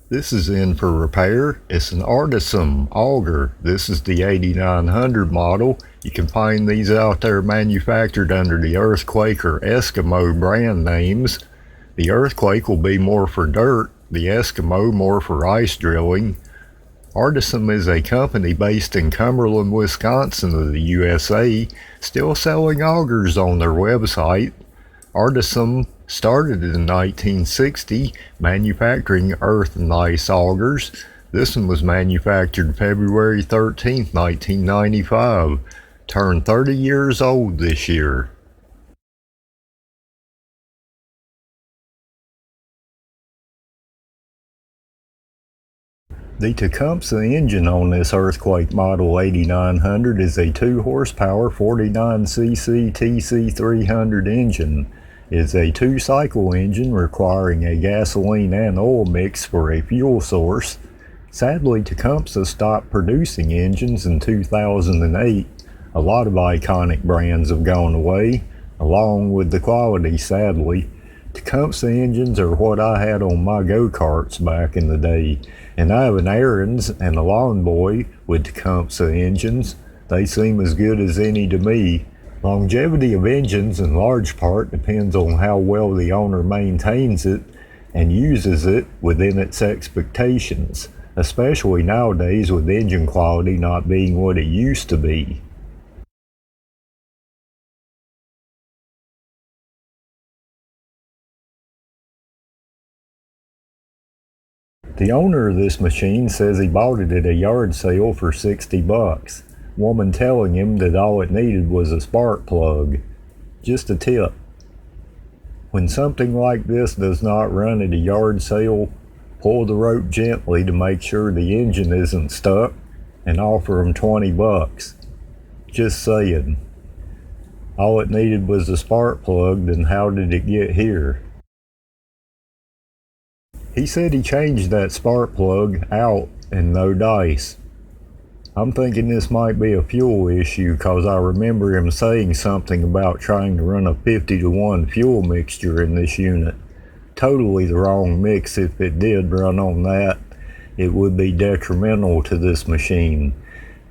This is in for repair. It's an Ardisam Auger. This is the 8900 model. You can find these out there manufactured under the Earthquake or Eskimo brand names. The Earthquake will be more for dirt, the Eskimo more for ice drilling. Ardisam is a company based in Cumberland, Wisconsin of the USA, still selling augers on their website. Ardisam started in 1960 manufacturing earth and ice augers. This one was manufactured February 13, 1995. Turned 30 years old this year. The Tecumseh engine on this Earthquake Model 8900 is a 2 horsepower 49cc TC300 engine. It is a 2-cycle engine requiring a gasoline and oil mix for a fuel source. Sadly, Tecumseh stopped producing engines in 2008. A lot of iconic brands have gone away, along with the quality, sadly. Tecumseh engines are what I had on my go-karts back in the day, and I have an Aaron's and a Lawn Boy with Tecumseh engines. They seem as good as any to me. Longevity of engines in large part depends on how well the owner maintains it and uses it within its expectations, especially nowadays with engine quality not being what it used to be. The owner of this machine says he bought it at a yard sale for $60. Woman telling him that all it needed was a spark plug. Just a tip. When something like this does not run at a yard sale, pull the rope gently to make sure the engine isn't stuck and offer him $20. Just saying. All it needed was a spark plug, then how did it get here? He said he changed that spark plug out and no dice. I'm thinking this might be a fuel issue because I remember him saying something about trying to run a 50-to-1 fuel mixture in this unit. Totally the wrong mix. If it did run on that, it would be detrimental to this machine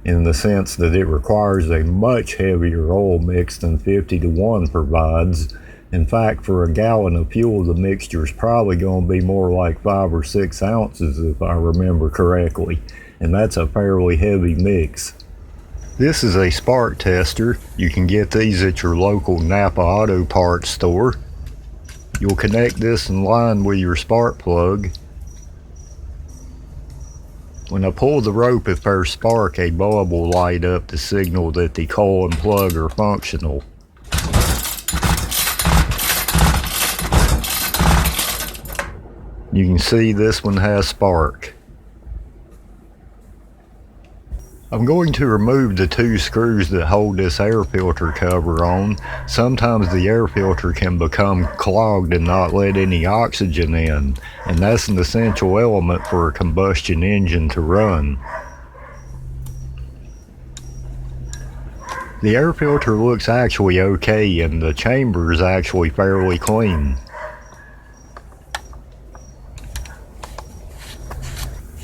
in the sense that it requires a much heavier oil mix than 50-to-1 provides. In fact, for a gallon of fuel, the mixture is probably going to be more like 5 or 6 ounces if I remember correctly, and that's a fairly heavy mix. This is a spark tester. You can get these at your local NAPA auto parts store. You'll connect this in line with your spark plug. When I pull the rope at first spark, a bulb will light up to signal that the coil and plug are functional. You can see this one has spark. I'm going to remove the 2 screws that hold this air filter cover on. Sometimes the air filter can become clogged and not let any oxygen in, and that's an essential element for a combustion engine to run. The air filter looks actually okay, and the chamber is actually fairly clean.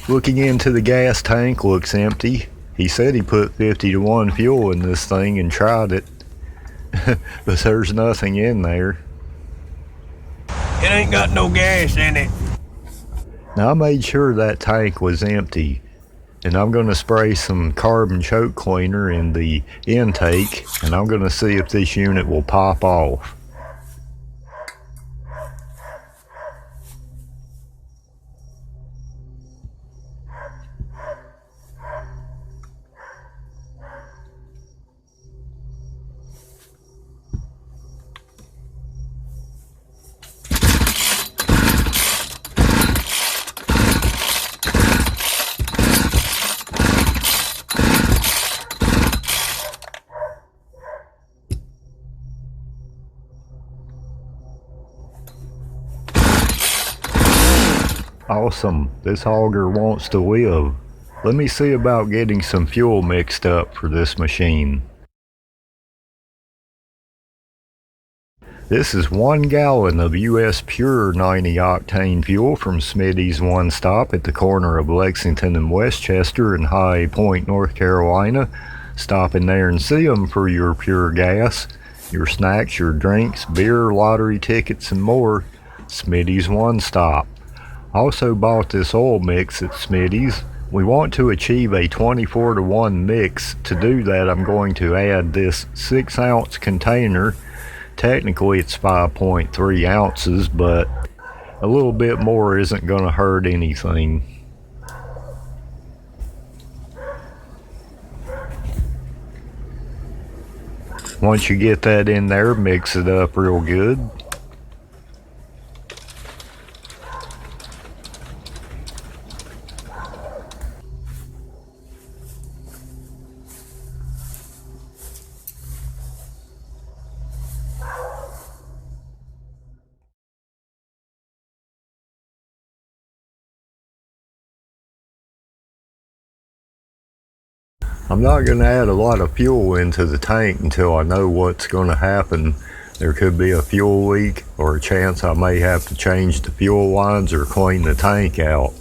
Looking into the gas tank looks empty. He said he put 50-to-1 fuel in this thing and tried it, but there's nothing in there. It ain't got no gas in it. Now I made sure that tank was empty, and I'm going to spray some carbon choke cleaner in the intake, and I'm going to see if this unit will pop off. Awesome, this auger wants to live. Let me see about getting some fuel mixed up for this machine. This is 1 gallon of US pure 90 octane fuel from Smitty's One Stop at the corner of Lexington and Westchester in High Point, North Carolina. Stop in there and see them for your pure gas, your snacks, your drinks, beer, lottery tickets, and more. Smitty's One Stop. Also bought this oil mix at Smitty's. We want to achieve a 24-to-1 mix. To do that, I'm going to add this 6-ounce container. Technically it's 5.3 ounces, but a little bit more isn't going to hurt anything. Once you get that in there, mix it up real good. I'm not going to add a lot of fuel into the tank until I know what's going to happen. There could be a fuel leak or a chance I may have to change the fuel lines or clean the tank out.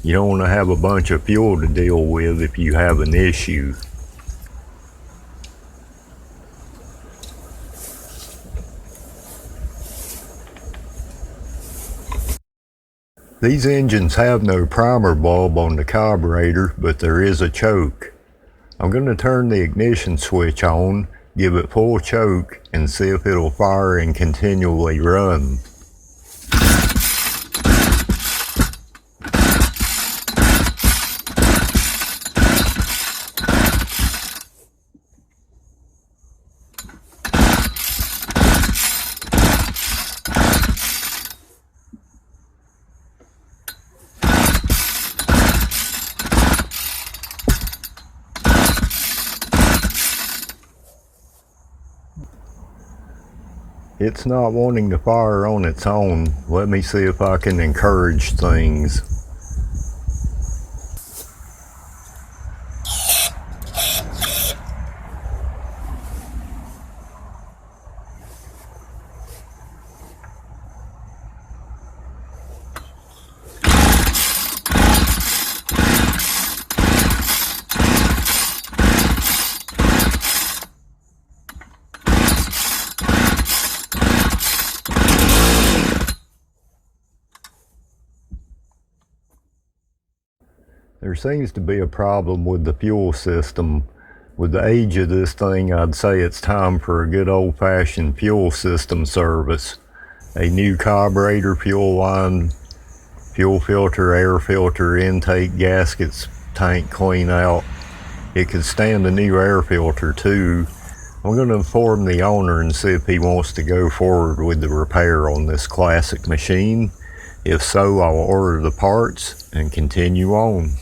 You don't want to have a bunch of fuel to deal with if you have an issue. These engines have no primer bulb on the carburetor, but there is a choke. I'm going to turn the ignition switch on, give it full choke, and see if it'll fire and continually run. It's not wanting to fire on its own. Let me see if I can encourage things. There seems to be a problem with the fuel system. With the age of this thing, I'd say it's time for a good old-fashioned fuel system service. A new carburetor, fuel line, fuel filter, air filter, intake gaskets, tank clean out. It could stand a new air filter too. I'm going to inform the owner and see if he wants to go forward with the repair on this classic machine. If so, I'll order the parts and continue on.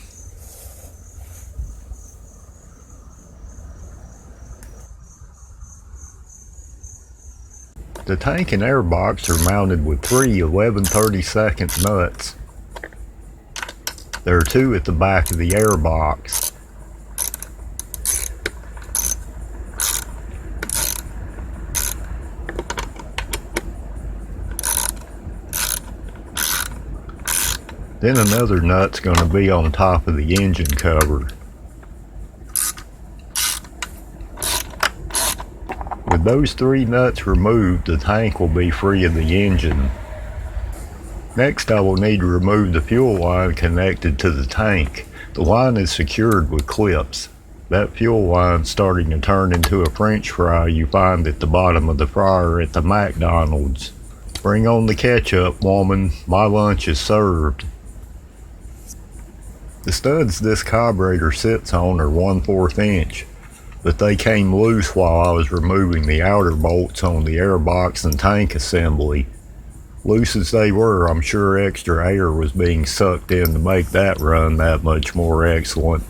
The tank and air box are mounted with 3 11/32 nuts. There are 2 at the back of the air box. Then another nut's going to be on top of the engine cover. With those 3 nuts removed, the tank will be free of the engine. Next, I will need to remove the fuel line connected to the tank. The line is secured with clips. That fuel line starting to turn into a French fry you find at the bottom of the fryer at the McDonald's. Bring on the ketchup, woman. My lunch is served. The studs this carburetor sits on are 1/4 inch. But they came loose while I was removing the outer bolts on the airbox and tank assembly. Loose as they were, I'm sure extra air was being sucked in to make that run that much more excellent.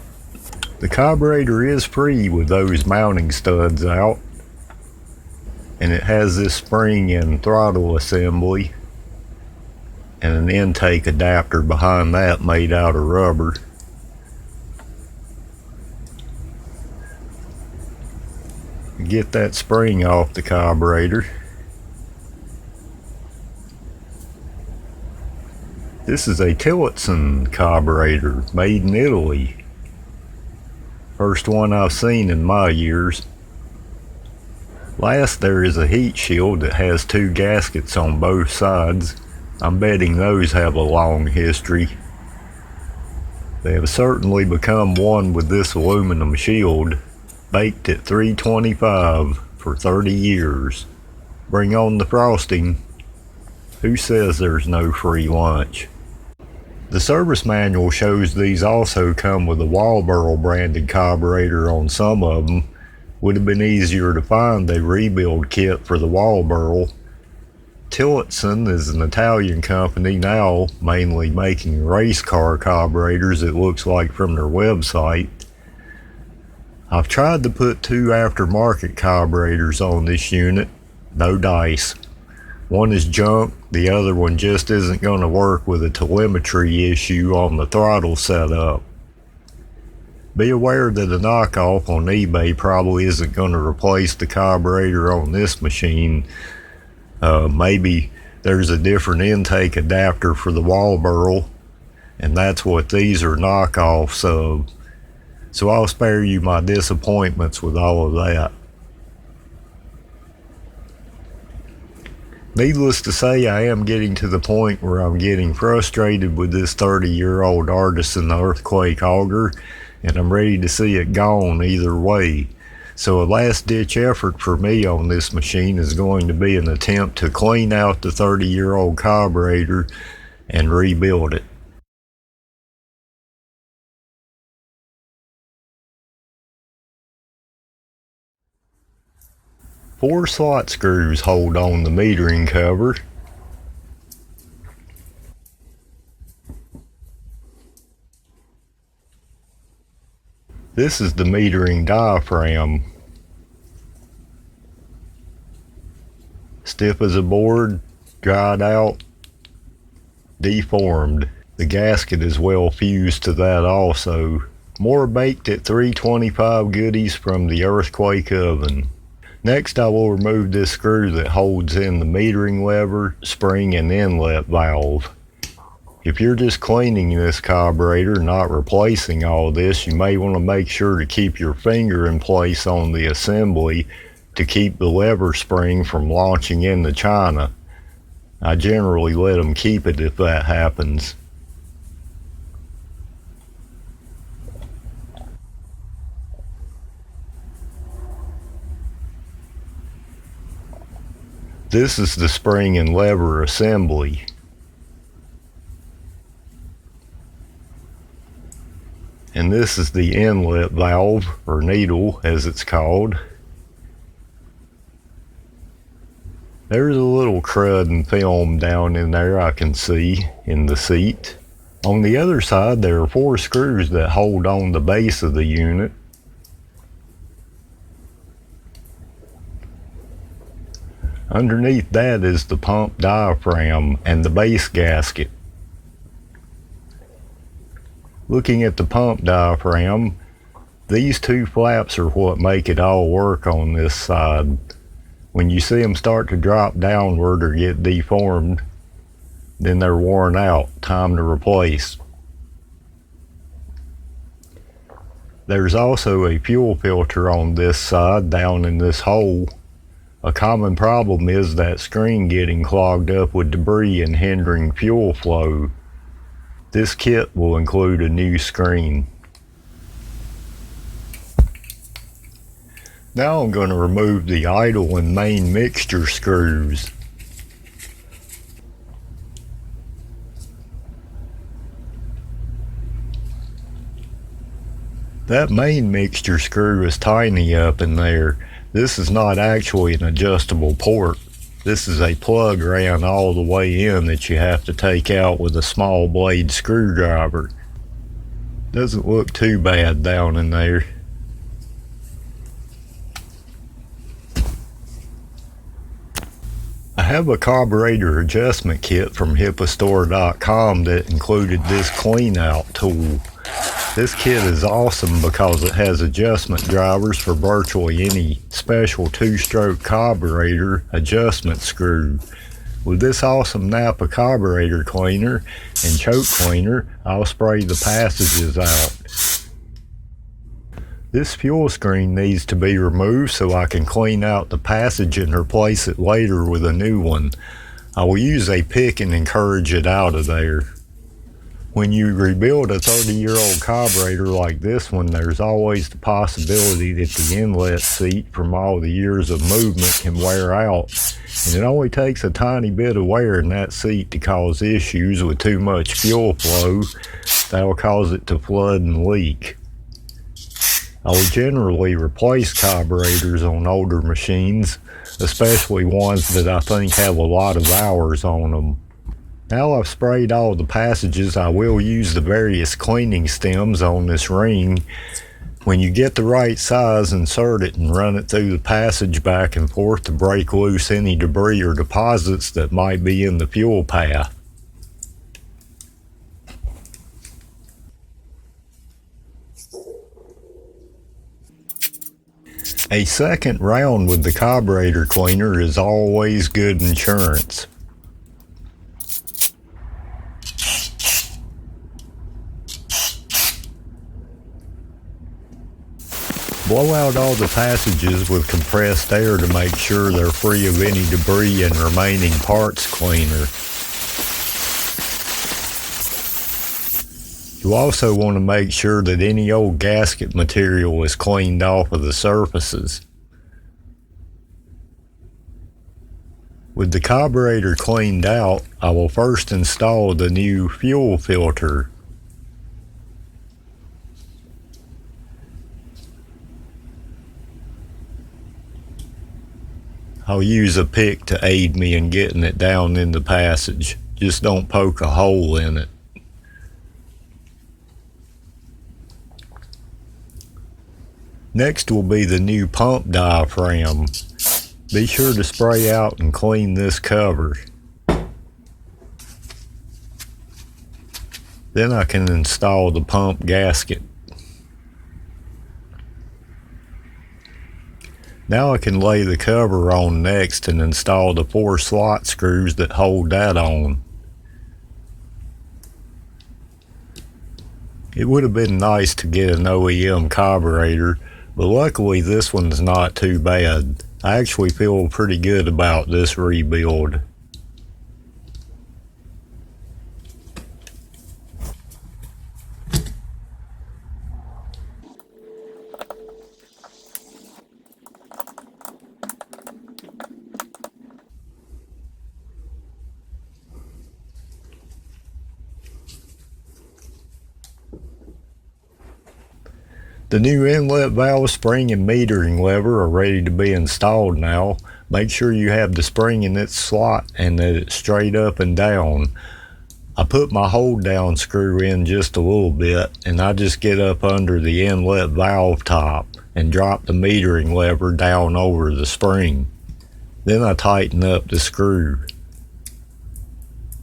The carburetor is free with those mounting studs out, and it has this spring and throttle assembly and an intake adapter behind that made out of rubber. Get that spring off the carburetor. This is a Tillotson carburetor made in Italy. First one I've seen in my years. Last, there is a heat shield that has 2 gaskets on both sides. I'm betting those have a long history. They have certainly become one with this aluminum shield, baked at 325 for 30 years. Bring on the frosting. Who says there's no free lunch? The service manual shows these also come with a Walboro branded carburetor on some of them. Would have been easier to find a rebuild kit for the Walboro. Tillotson is an Italian company now, mainly making race car carburetors, it looks like from their website. I've tried to put 2 aftermarket carburetors on this unit. No dice. One is junk, the other one just isn't going to work with a telemetry issue on the throttle setup. Be aware that a knockoff on eBay probably isn't going to replace the carburetor on this machine. Maybe there's a different intake adapter for the Walboro, and that's what these are knockoffs of. So I'll spare you my disappointments with all of that. Needless to say, I am getting to the point where I'm getting frustrated with this 30-year-old Ardisam Earthquake Auger, and I'm ready to see it gone either way. So a last-ditch effort for me on this machine is going to be an attempt to clean out the 30-year-old carburetor and rebuild it. Four slot screws hold on the metering cover. This is the metering diaphragm. Stiff as a board, dried out, deformed. The gasket is well fused to that also. More baked at 325 goodies from the Earthquake oven. Next, I will remove this screw that holds in the metering lever, spring, and inlet valve. If you're just cleaning this carburetor, not replacing all this, you may want to make sure to keep your finger in place on the assembly to keep the lever spring from launching into China. I generally let them keep it if that happens. This is the spring and lever assembly. And this is the inlet valve, or needle as it's called. There's a little crud and film down in there I can see in the seat. On the other side there are 4 screws that hold on the base of the unit. Underneath that is the pump diaphragm and the base gasket. Looking at the pump diaphragm, these 2 flaps are what make it all work on this side. When you see them start to drop downward or get deformed, then they're worn out, time to replace. There's also a fuel filter on this side down in this hole. A common problem is that screen getting clogged up with debris and hindering fuel flow. This kit will include a new screen. Now I'm going to remove the idle and main mixture screws. That main mixture screw is tiny up in there. This is not actually an adjustable port. This is a plug ran all the way in that you have to take out with a small blade screwdriver. Doesn't look too bad down in there. I have a carburetor adjustment kit from hipastore.com that included this clean out tool. This kit is awesome because it has adjustment drivers for virtually any special 2-stroke carburetor adjustment screw. With this awesome NAPA carburetor cleaner and choke cleaner, I'll spray the passages out. This fuel screen needs to be removed so I can clean out the passage and replace it later with a new one. I will use a pick and encourage it out of there. When you rebuild a 30-year-old carburetor like this one, there's always the possibility that the inlet seat from all the years of movement can wear out. And it only takes a tiny bit of wear in that seat to cause issues with too much fuel flow that will cause it to flood and leak. I will generally replace carburetors on older machines, especially ones that I think have a lot of hours on them. Now I've sprayed all the passages, I will use the various cleaning stems on this ring. When you get the right size, insert it and run it through the passage back and forth to break loose any debris or deposits that might be in the fuel path. A second round with the carburetor cleaner is always good insurance. Blow out all the passages with compressed air to make sure they're free of any debris and remaining parts cleaner. You also want to make sure that any old gasket material is cleaned off of the surfaces. With the carburetor cleaned out, I will first install the new fuel filter. I'll use a pick to aid me in getting it down in the passage. Just don't poke a hole in it. Next will be the new pump diaphragm. Be sure to spray out and clean this cover. Then I can install the pump gasket. Now I can lay the cover on next and install the 4 slot screws that hold that on. It would have been nice to get an OEM carburetor, but luckily this one's not too bad. I actually feel pretty good about this rebuild. The new inlet valve, spring, and metering lever are ready to be installed now. Make sure you have the spring in its slot and that it's straight up and down. I put my hold down screw in just a little bit and I just get up under the inlet valve top and drop the metering lever down over the spring. Then I tighten up the screw.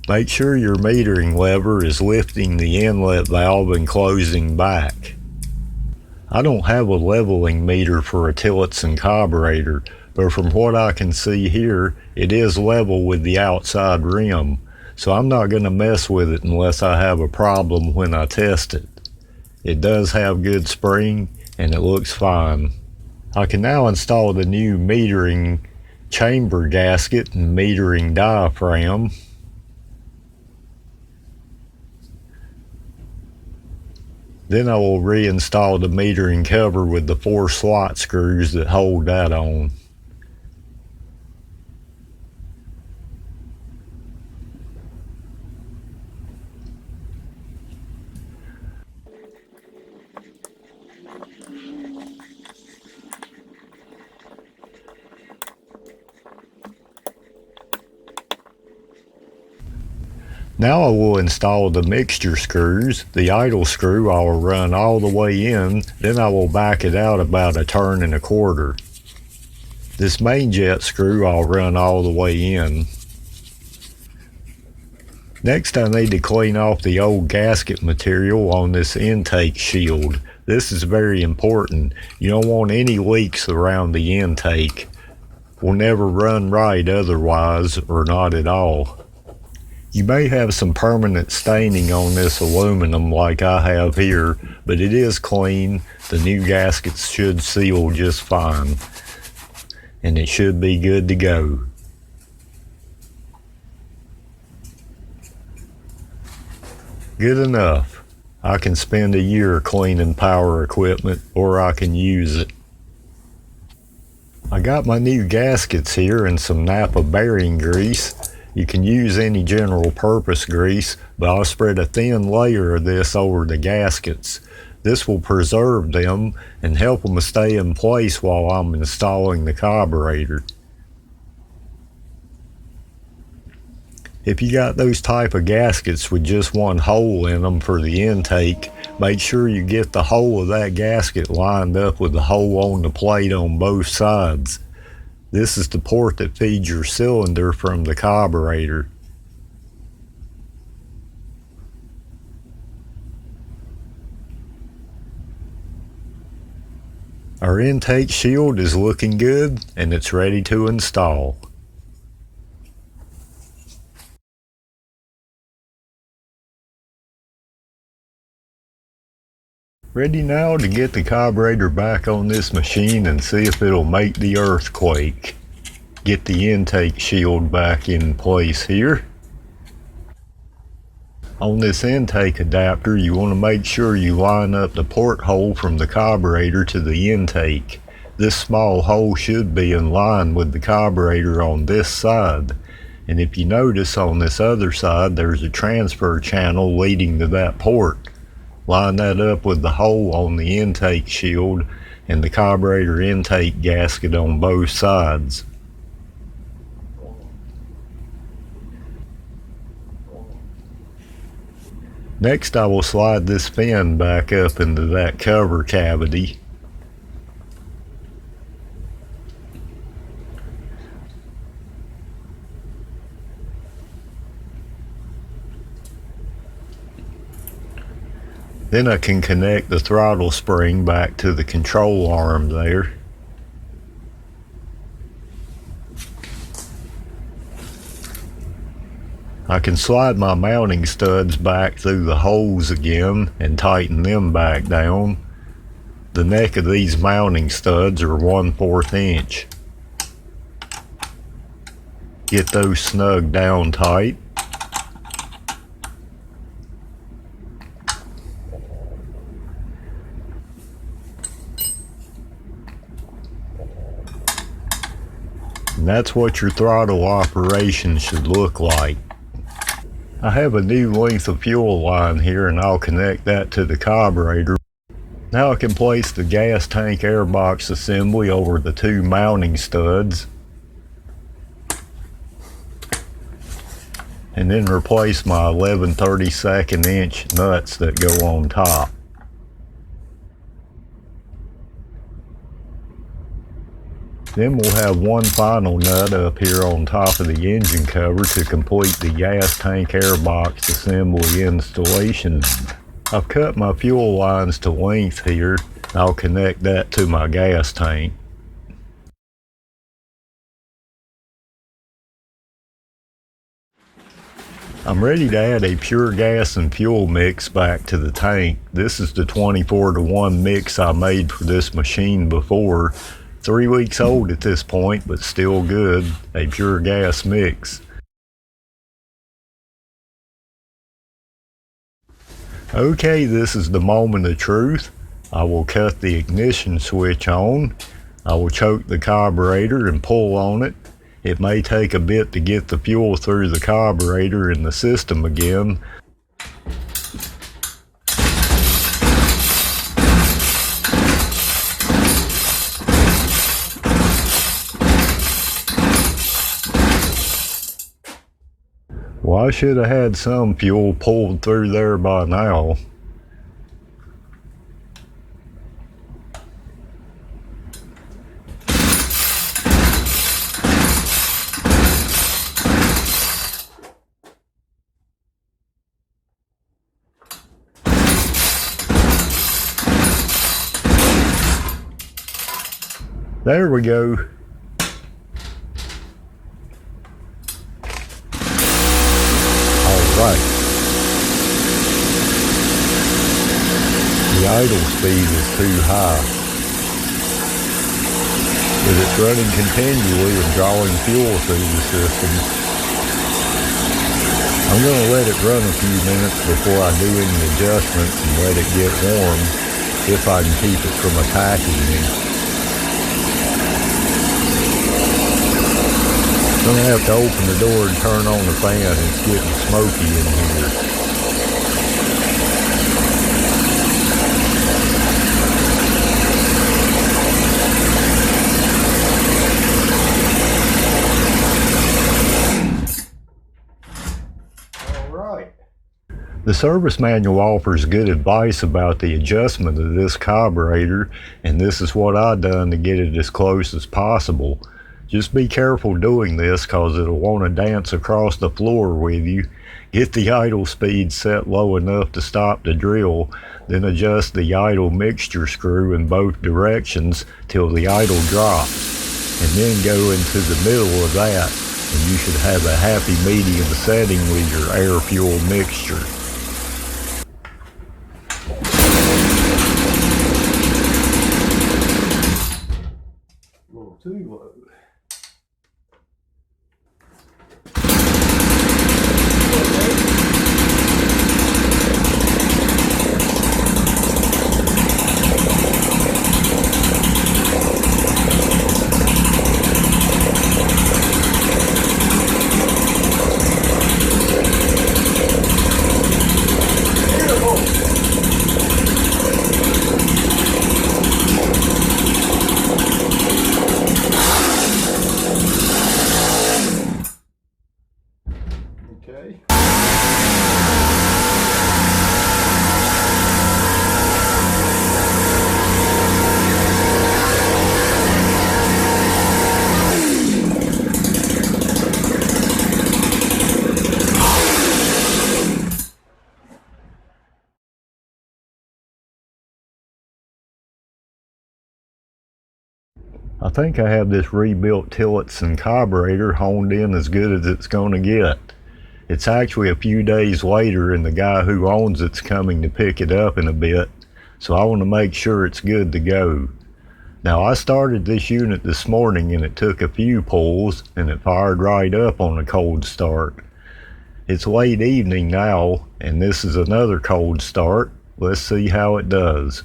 Make sure your metering lever is lifting the inlet valve and closing back. I don't have a leveling meter for a Tillotson carburetor, but from what I can see here, it is level with the outside rim, so I'm not going to mess with it unless I have a problem when I test it. It does have good spring, and it looks fine. I can now install the new metering chamber gasket and metering diaphragm. Then I will reinstall the metering cover with the 4 slot screws that hold that on. Now I will install the mixture screws. The idle screw I will run all the way in, then I will back it out about 1 1/4 turns. This main jet screw I'll run all the way in. Next I need to clean off the old gasket material on this intake shield. This is very important. You don't want any leaks around the intake. will never run right otherwise, or not at all. You may have some permanent staining on this aluminum like I have here, but it is clean. The new gaskets should seal just fine, and it should be good to go. Good enough. I can spend a year cleaning power equipment, or I can use it. I got my new gaskets here and some NAPA bearing grease. You can use any general purpose grease, but I'll spread a thin layer of this over the gaskets. This will preserve them and help them stay in place while I'm installing the carburetor. If you got those type of gaskets with just one hole in them for the intake, make sure you get the hole of that gasket lined up with the hole on the plate on both sides. This is the port that feeds your cylinder from the carburetor. Our intake shield is looking good and it's ready to install. Ready now to get the carburetor back on this machine and see if it'll make the earthquake. Get the intake shield back in place here. On this intake adapter, you want to make sure you line up the porthole from the carburetor to the intake. This small hole should be in line with the carburetor on this side. And if you notice on this other side, there's a transfer channel leading to that port. Line that up with the hole on the intake shield and the carburetor intake gasket on both sides. Next, I will slide this fin back up into that cover cavity. Then I can connect the throttle spring back to the control arm there. I can slide my mounting studs back through the holes again and tighten them back down. The neck of these mounting studs are 1/4 inch. Get those snug down tight. And that's what your throttle operation should look like. I have a new length of fuel line here and I'll connect that to the carburetor. Now I can place the gas tank airbox assembly over the two mounting studs. And then replace my 11/32 inch nuts that go on top. Then we'll have one final nut up here on top of the engine cover to complete the gas tank airbox assembly installation. I've cut my fuel lines to length here. I'll connect that to my gas tank. I'm ready to add a pure gas and fuel mix back to the tank. This is the 24-to-1 mix I made for this machine before. 3 weeks old at this point, but still good. A pure gas mix. Okay, this is the moment of truth. I will cut the ignition switch on. I will choke the carburetor and pull on it. It may take a bit to get the fuel through the carburetor and the system again. Well, I should have had some fuel pulled through there by now. There we go. idle speed is too high. With it running continually and drawing fuel through the system, I'm going to let it run a few minutes before I do any adjustments and let it get warm, if I can keep it from attacking me. I'm going to have to open the door and turn on the fan. It's getting smoky in here. The service manual offers good advice about the adjustment of this carburetor, and this is what I done to get it as close as possible. Just be careful doing this, cause it'll want to dance across the floor with you. Get the idle speed set low enough to stop the drill, then adjust the idle mixture screw in both directions till the idle drops, and then go into the middle of that, and you should have a happy medium setting with your air-fuel mixture. Too low. I think I have this rebuilt Tillotson carburetor honed in as good as it's going to get. It's actually a few days later and the guy who owns it's coming to pick it up in a bit, so I want to make sure it's good to go. Now I started this unit this morning and it took a few pulls and it fired right up on a cold start. It's late evening now and this is another cold start. Let's see how it does.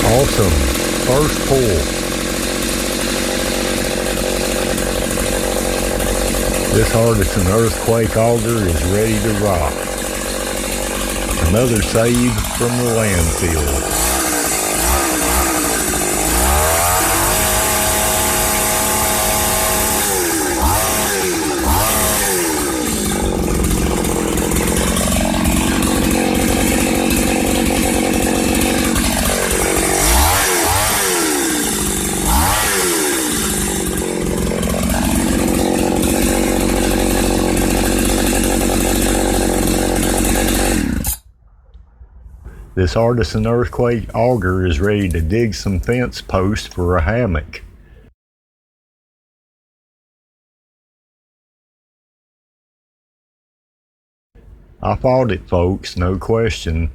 Awesome. First pull. This Ardisam Earthquake-Auger is ready to rock. Another save from the landfill. This Artisan Earthquake-Auger is ready to dig some fence posts for a hammock. I fought it, folks, no question.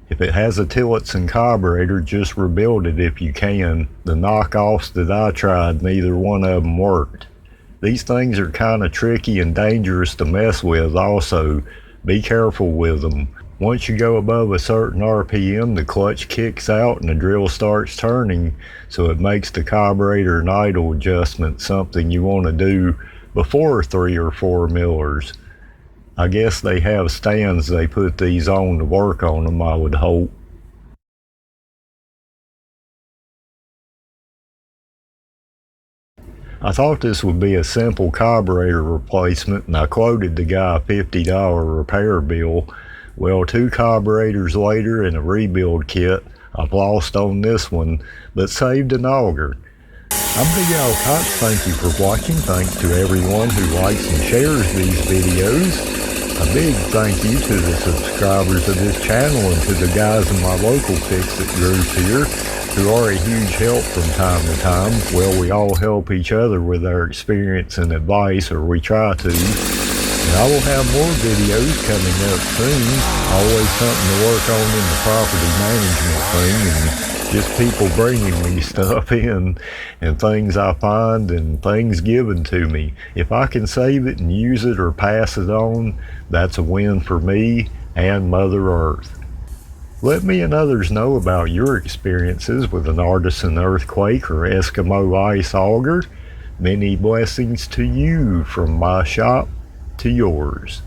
If it has a Tillotson carburetor, just rebuild it if you can. The knockoffs that I tried, neither one of them worked. These things are kind of tricky and dangerous to mess with also. Be careful with them. Once you go above a certain RPM, the clutch kicks out and the drill starts turning, so it makes the carburetor and idle adjustment something you want to do before 3 or 4 millers. I guess they have stands they put these on to work on them, I would hope. I thought this would be a simple carburetor replacement and I quoted the guy a $50 repair bill. Well, 2 carburetors later and a rebuild kit, I've lost on this one, but saved an auger. I'm Big Allen Cox, thank you for watching. Thanks to everyone who likes and shares these videos. A big thank you to the subscribers of this channel and to the guys in my local fix-it group here. who are a huge help from time to time. Well, we all help each other with our experience and advice, or we try to. And I will have more videos coming up soon. Always something to work on in the property management thing, and just people bringing me stuff in and things I find and things given to me. If I can save it and use it or pass it on, that's a win for me and Mother Earth. Let me and others know about your experiences with an Artisan Earthquake or Eskimo ice auger. Many blessings to you from my shop to yours.